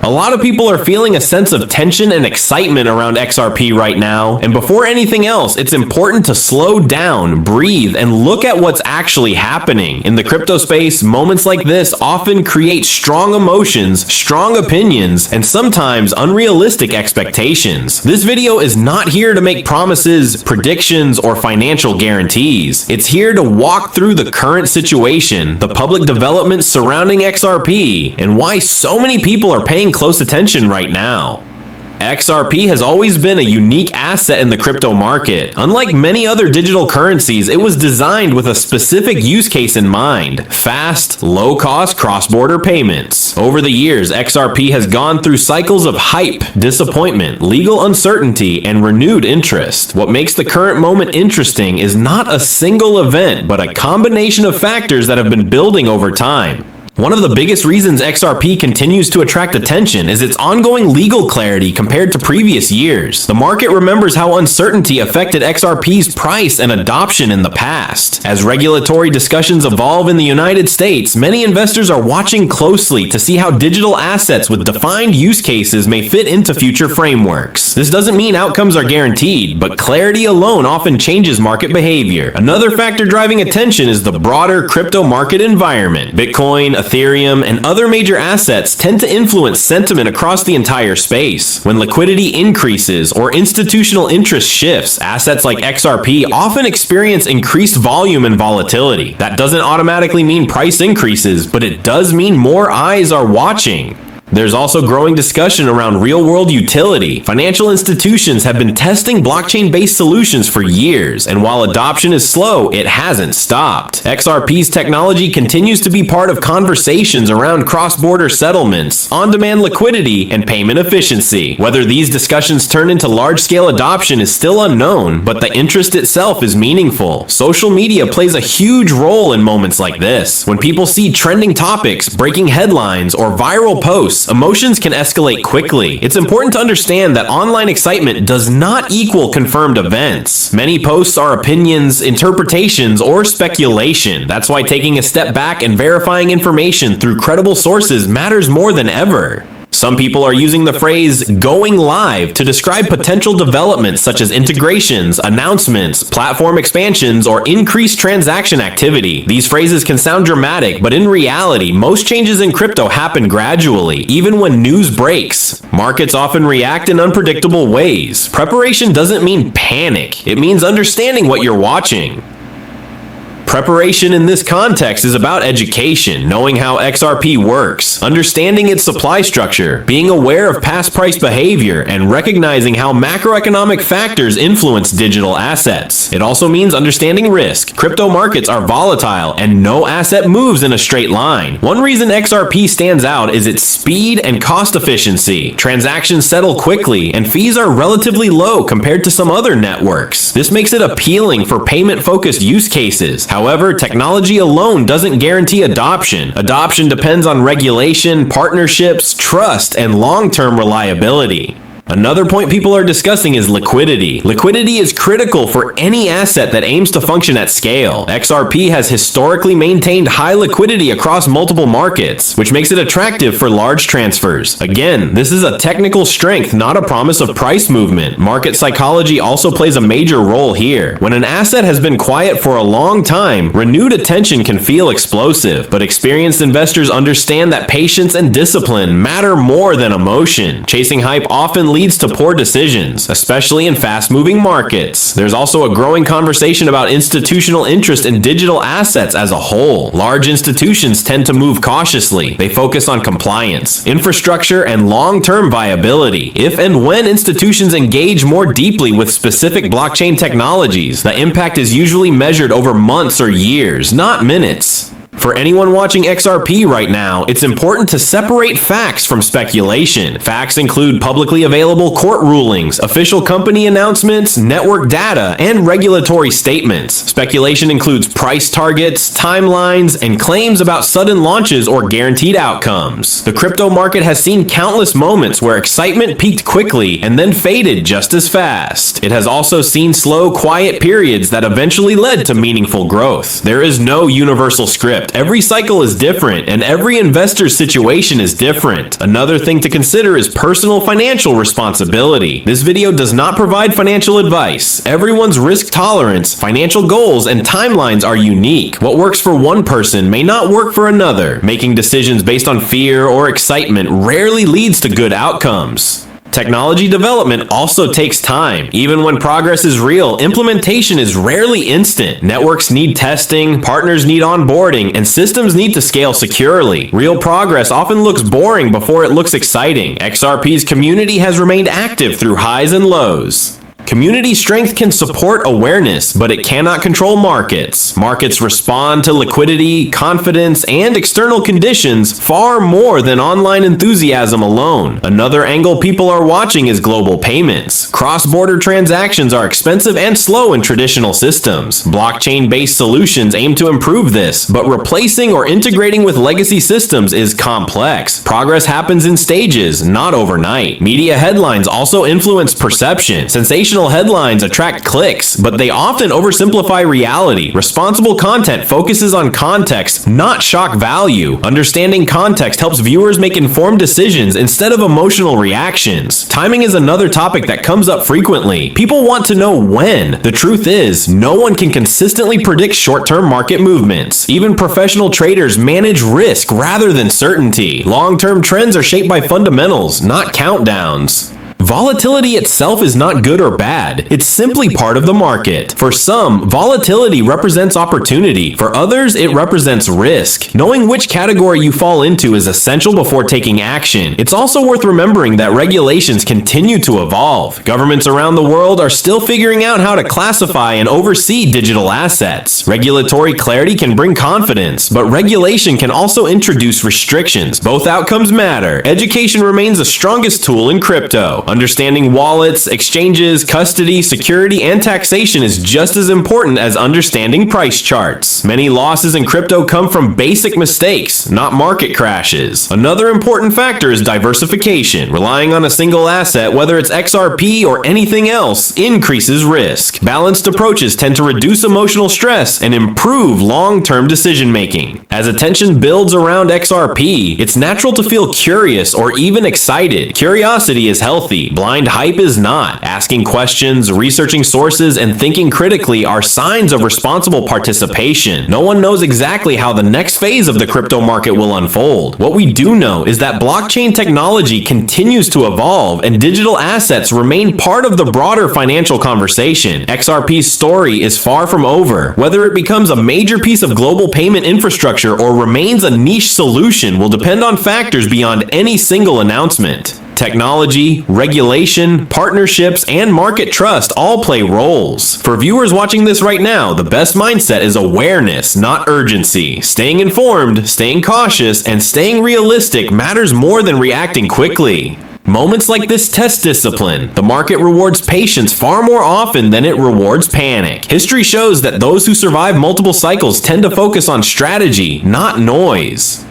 A lot of people are feeling a sense of tension and excitement around XRP right now, and before anything else, it's important to slow down, breathe, and look at what's actually happening. In the crypto space, moments like this often create strong emotions, strong opinions, and sometimes unrealistic expectations. This video is not here to make promises, predictions, or financial guarantees. It's here to walk through the current situation, the public developments surrounding XRP, and why so many people are paying close attention right now. XRP has always been a unique asset in the crypto market. Unlike many other digital currencies, it was designed with a specific use case in mind: fast, low-cost cross-border payments. Over the years, XRP has gone through cycles of hype, disappointment, legal uncertainty, and renewed interest. What makes the current moment interesting is not a single event, but a combination of factors that have been building over time. One of the biggest reasons XRP continues to attract attention is its ongoing legal clarity compared to previous years. The market remembers how uncertainty affected XRP's price and adoption in the past. As regulatory discussions evolve in the United States, many investors are watching closely to see how digital assets with defined use cases may fit into future frameworks. This doesn't mean outcomes are guaranteed, but clarity alone often changes market behavior. Another factor driving attention is the broader crypto market environment. Bitcoin, Ethereum, and other major assets tend to influence sentiment across the entire space. When liquidity increases or institutional interest shifts, assets like XRP often experience increased volume and volatility. That doesn't automatically mean price increases, but it does mean more eyes are watching. There's also growing discussion around real-world utility. Financial institutions have been testing blockchain-based solutions for years, and while adoption is slow, it hasn't stopped. XRP's technology continues to be part of conversations around cross-border settlements, on-demand liquidity, and payment efficiency. Whether these discussions turn into large-scale adoption is still unknown, but the interest itself is meaningful. Social media plays a huge role in moments like this. When people see trending topics, breaking headlines, or viral posts, emotions can escalate quickly. It's important to understand that online excitement does not equal confirmed events. Many posts are opinions, interpretations, or speculation. That's why taking a step back and verifying information through credible sources matters more than ever. Some people are using the phrase "going live" to describe potential developments such as integrations, announcements, platform expansions, or increased transaction activity. These phrases can sound dramatic, but in reality, most changes in crypto happen gradually, even when news breaks. Markets often react in unpredictable ways. Preparation doesn't mean panic. It means understanding what you're watching. Preparation in this context is about education, knowing how XRP works, understanding its supply structure, being aware of past price behavior, and recognizing how macroeconomic factors influence digital assets. It also means understanding risk. Crypto markets are volatile, and no asset moves in a straight line. One reason XRP stands out is its speed and cost efficiency. Transactions settle quickly, and fees are relatively low compared to some other networks. This makes it appealing for payment-focused use cases. However, technology alone doesn't guarantee adoption. Adoption depends on regulation, partnerships, trust, and long-term reliability. Another point people are discussing is liquidity. Liquidity is critical for any asset that aims to function at scale. XRP has historically maintained high liquidity across multiple markets, which makes it attractive for large transfers. Again, this is a technical strength, not a promise of price movement. Market psychology also plays a major role here. When an asset has been quiet for a long time, renewed attention can feel explosive, but experienced investors understand that patience and discipline matter more than emotion. Chasing hype often leads to poor decisions, especially in fast-moving markets. There's also a growing conversation about institutional interest in digital assets as a whole. Large institutions tend to move cautiously. They focus on compliance, infrastructure, and long-term viability. If and when institutions engage more deeply with specific blockchain technologies, the impact is usually measured over months or years, not minutes. For anyone watching XRP right now, it's important to separate facts from speculation. Facts include publicly available court rulings, official company announcements, network data, and regulatory statements. Speculation includes price targets, timelines, and claims about sudden launches or guaranteed outcomes. The crypto market has seen countless moments where excitement peaked quickly and then faded just as fast. It has also seen slow, quiet periods that eventually led to meaningful growth. There is no universal script. Every cycle is different, and every investor's situation is different. Another thing to consider is personal financial responsibility. This video does not provide financial advice. Everyone's risk tolerance, financial goals, and timelines are unique. What works for one person may not work for another. Making decisions based on fear or excitement rarely leads to good outcomes. Technology development also takes time. Even when progress is real, implementation is rarely instant. Networks need testing, partners need onboarding, and systems need to scale securely. Real progress often looks boring before it looks exciting. XRP's community has remained active through highs and lows. Community strength can support awareness, but it cannot control markets. Markets respond to liquidity, confidence, and external conditions far more than online enthusiasm alone. Another angle people are watching is global payments. Cross-border transactions are expensive and slow in traditional systems. Blockchain-based solutions aim to improve this, but replacing or integrating with legacy systems is complex. Progress happens in stages, not overnight. Media headlines also influence perception. Sensational headlines attract clicks, but they often oversimplify reality. Responsible content focuses on context, not shock value. Understanding context helps viewers make informed decisions instead of emotional reactions. Timing is another topic that comes up frequently. People want to know when. The truth is, no one can consistently predict short-term market movements. Even professional traders manage risk rather than certainty. Long-term trends are shaped by fundamentals, not countdowns. Volatility itself is not good or bad. It's simply part of the market. For some, volatility represents opportunity. For others, it represents risk. Knowing which category you fall into is essential before taking action. It's also worth remembering that regulations continue to evolve. Governments around the world are still figuring out how to classify and oversee digital assets. Regulatory clarity can bring confidence, but regulation can also introduce restrictions. Both outcomes matter. Education remains the strongest tool in crypto. Understanding wallets, exchanges, custody, security, and taxation is just as important as understanding price charts. Many losses in crypto come from basic mistakes, not market crashes. Another important factor is diversification. Relying on a single asset, whether it's XRP or anything else, increases risk. Balanced approaches tend to reduce emotional stress and improve long-term decision-making. As attention builds around XRP, it's natural to feel curious or even excited. Curiosity is healthy. Blind hype is not. Asking questions, researching sources, and thinking critically are signs of responsible participation. No one knows exactly how the next phase of the crypto market will unfold. What we do know is that blockchain technology continues to evolve, and digital assets remain part of the broader financial conversation. XRP's story is far from over. Whether it becomes a major piece of global payment infrastructure or remains a niche solution will depend on factors beyond any single announcement. Technology, regulation, partnerships, and market trust all play roles. For viewers watching this right now, the best mindset is awareness, not urgency. Staying informed, staying cautious, and staying realistic matters more than reacting quickly. Moments like this test discipline. The market rewards patience far more often than it rewards panic. History shows that those who survive multiple cycles tend to focus on strategy, not noise.